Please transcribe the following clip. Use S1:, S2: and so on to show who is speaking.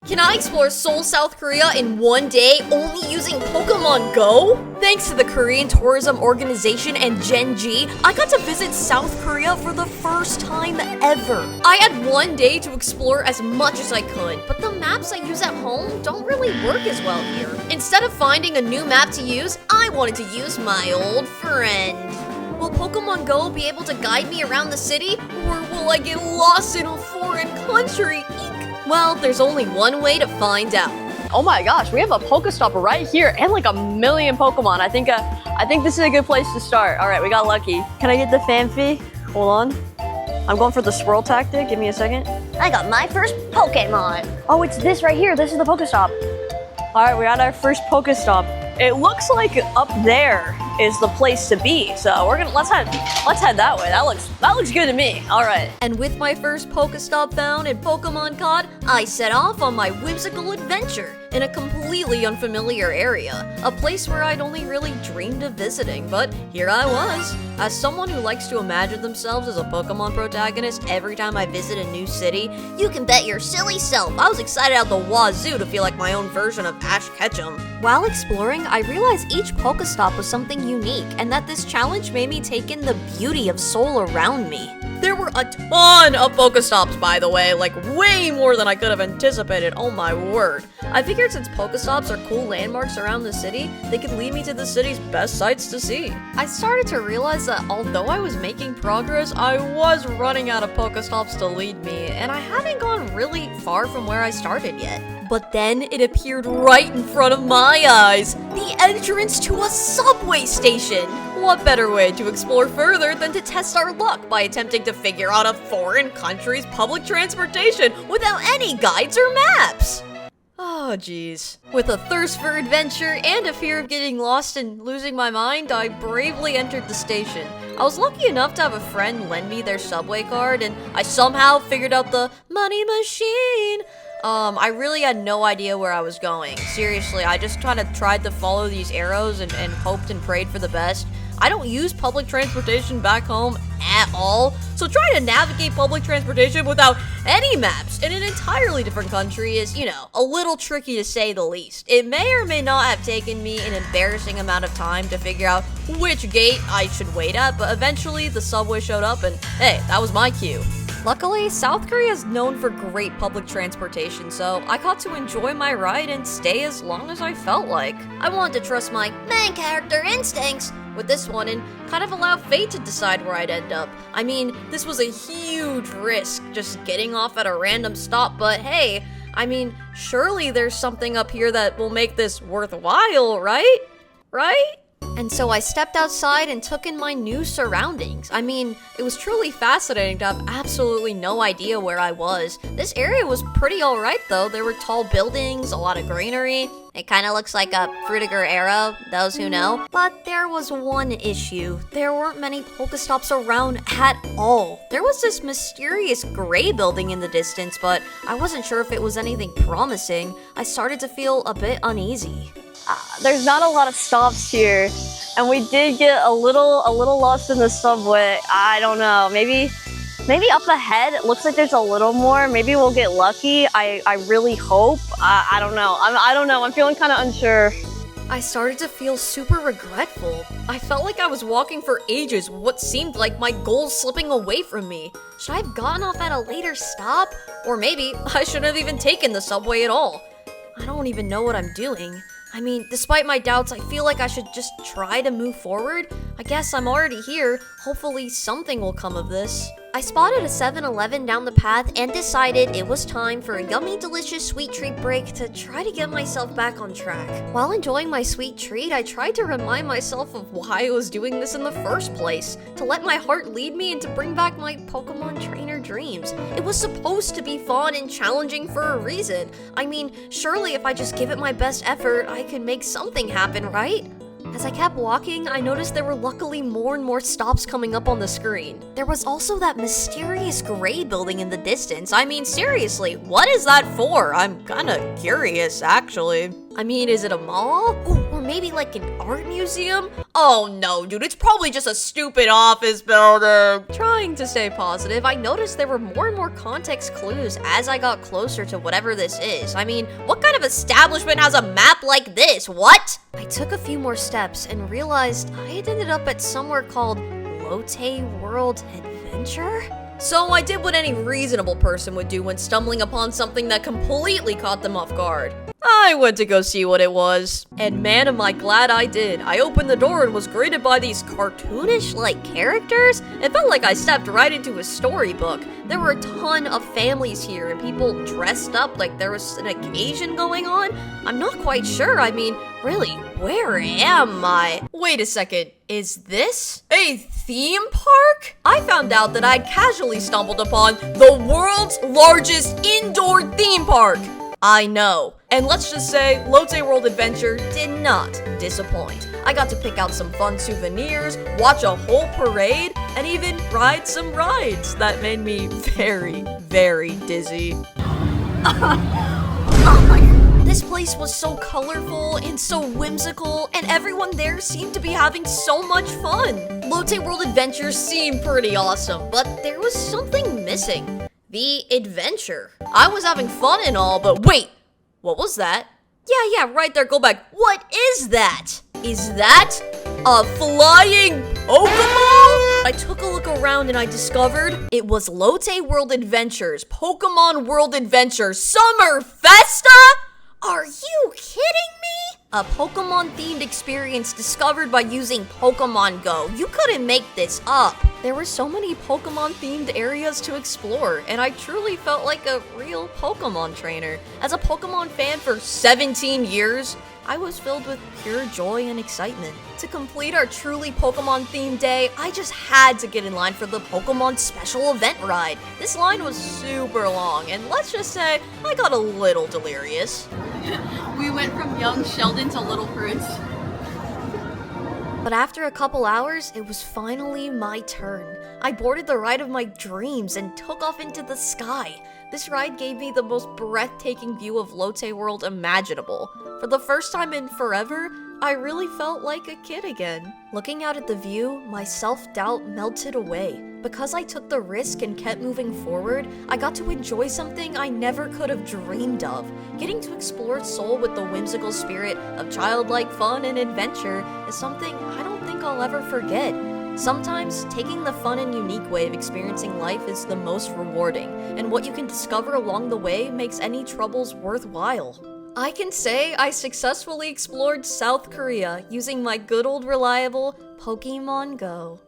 S1: Can I explore Seoul, South Korea in one day only using Pokémon Go? Thanks to the Korean tourism organization and Gen.G, I got to visit South Korea for the first time ever. I had one day to explore as much as I could, but the maps I use at home don't really work as well here. Instead of finding a new map to use, I wanted to use my old friend. Will Pokémon Go be able to guide me around the city, or will I get lost in a foreign country? Eek. Well, there's only one way to find out.
S2: Oh my gosh, we have a Pokestop right here and like a million Pokemon. I think this is a good place to start. All right, we got lucky. Can I get the Fanfi? Hold on. I'm going for the swirl tactic. Give me a second.
S3: I got my first Pokemon.
S2: Oh, it's this right here. This is the Pokestop. All right, we got our first Pokestop. It looks like up there is the place to be. So let's head that way. That looks good to me. All right.
S1: And with my first Pokestop found in Pokemon COD, I set off on my whimsical adventure in a completely unfamiliar area, a place where I'd only really dreamed of visiting, but here I was. As someone who likes to imagine themselves as a Pokemon protagonist every time I visit a new city, you can bet your silly self I was excited out the wazoo to feel like my own version of Ash Ketchum. While exploring, I realized each Pokestop was something unique, and that this challenge made me take in the beauty of Seoul around me. There were a ton of Pokestops, by the way, like way more than I could have anticipated, oh my word. I figured since Pokestops are cool landmarks around the city, they could lead me to the city's best sights to see. I started to realize that although I was making progress, I was running out of Pokestops to lead me, and I hadn't gone really far from where I started yet. But then it appeared right in front of my eyes, the entrance to a subway station. What better way to explore further than to test our luck by attempting to figure out a foreign country's public transportation without any guides or maps? Oh geez. With a thirst for adventure and a fear of getting lost and losing my mind, I bravely entered the station. I was lucky enough to have a friend lend me their subway card, and I somehow figured out the money machine. I really had no idea where I was going. Seriously, I just kind of tried to follow these arrows and hoped and prayed for the best. I don't use public transportation back home at all, so trying to navigate public transportation without any maps in an entirely different country is, you know, a little tricky to say the least. It may or may not have taken me an embarrassing amount of time to figure out which gate I should wait at, but eventually the subway showed up and hey, that was my cue. Luckily, South Korea is known for great public transportation, so I got to enjoy my ride and stay as long as I felt like. I wanted to trust my main character instincts with this one and kind of allow fate to decide where I'd end up. I mean, this was a huge risk just getting off at a random stop, but hey, I mean, surely there's something up here that will make this worthwhile, right? Right? And so I stepped outside and took in my new surroundings. I mean, it was truly fascinating to have absolutely no idea where I was. This area was pretty alright though. There were tall buildings, a lot of greenery. It kind of looks like a Frutiger era, those who know. But there was one issue. There weren't many Pokestops around at all. There was this mysterious gray building in the distance, but I wasn't sure if it was anything promising. I started to feel a bit uneasy.
S2: There's not a lot of stops here, and we did get a little lost in the subway. I don't know, maybe up ahead it looks like there's a little more. Maybe we'll get lucky. I really hope. I don't know. I don't know. I'm feeling kind of unsure.
S1: I started to feel super regretful. I felt like I was walking for ages with what seemed like my goals slipping away from me. Should I have gotten off at a later stop? Or maybe I shouldn't have even taken the subway at all. I don't even know what I'm doing. I mean, despite my doubts, I feel like I should just try to move forward. I guess I'm already here. Hopefully something will come of this. I spotted a 7-Eleven down the path and decided it was time for a yummy, delicious sweet treat break to try to get myself back on track. While enjoying my sweet treat, I tried to remind myself of why I was doing this in the first place, to let my heart lead me and to bring back my Pokemon trainer dreams. It was supposed to be fun and challenging for a reason. I mean, surely if I just give it my best effort, I could make something happen, right? As I kept walking, I noticed there were luckily more and more stops coming up on the screen. There was also that mysterious gray building in the distance. I mean, seriously, what is that for? I'm kinda curious, actually. I mean, is it a mall? Oh, Or maybe like an art museum? Oh no, dude, it's probably just a stupid office building. Trying to stay positive, I noticed there were more and more context clues as I got closer to whatever this is. I mean, what kind of establishment has a map like this? What? I took a few more steps and realized I had ended up at somewhere called Lotte World Adventure? So I did what any reasonable person would do when stumbling upon something that completely caught them off guard. I went to go see what it was. And man, am I glad I did. I opened the door and was greeted by these cartoonish-like characters. It felt like I stepped right into a storybook. There were a ton of families here and people dressed up like there was an occasion going on. I'm not quite sure. I mean, really, where am I? Wait a second. Is this a theme park? I found out that I'd casually stumbled upon the world's largest indoor theme park. I know. And let's just say, Lotte World Adventure did not disappoint. I got to pick out some fun souvenirs, watch a whole parade, and even ride some rides that made me very, very dizzy. Oh my God. This place was so colorful and so whimsical, and everyone there seemed to be having so much fun. Lotte World Adventure seemed pretty awesome, but there was something missing. The adventure. I was having fun and all, but wait, what was that? Yeah, right there, go back. What is that? Is that a flying Pokemon? I took a look around and I discovered it was Lotte World Adventures, Pokemon World Adventure Summer Festa? Are you kidding me? A Pokemon-themed experience discovered by using Pokémon Go. You couldn't make this up. There were so many Pokemon-themed areas to explore, and I truly felt like a real Pokemon trainer. As a Pokemon fan for 17 years, I was filled with pure joy and excitement. To complete our truly Pokemon-themed day, I just had to get in line for the Pokemon Special Event Ride. This line was super long, and let's just say, I got a little delirious.
S4: We went from young Sheldon to Little Prince.
S1: But after a couple hours, it was finally my turn. I boarded the ride of my dreams and took off into the sky. This ride gave me the most breathtaking view of Lotte World imaginable. For the first time in forever, I really felt like a kid again. Looking out at the view, my self-doubt melted away. Because I took the risk and kept moving forward, I got to enjoy something I never could have dreamed of. Getting to explore Seoul with the whimsical spirit of childlike fun and adventure is something I don't think I'll ever forget. Sometimes, taking the fun and unique way of experiencing life is the most rewarding, and what you can discover along the way makes any troubles worthwhile. I can say I successfully explored South Korea using my good old reliable Pokémon Go.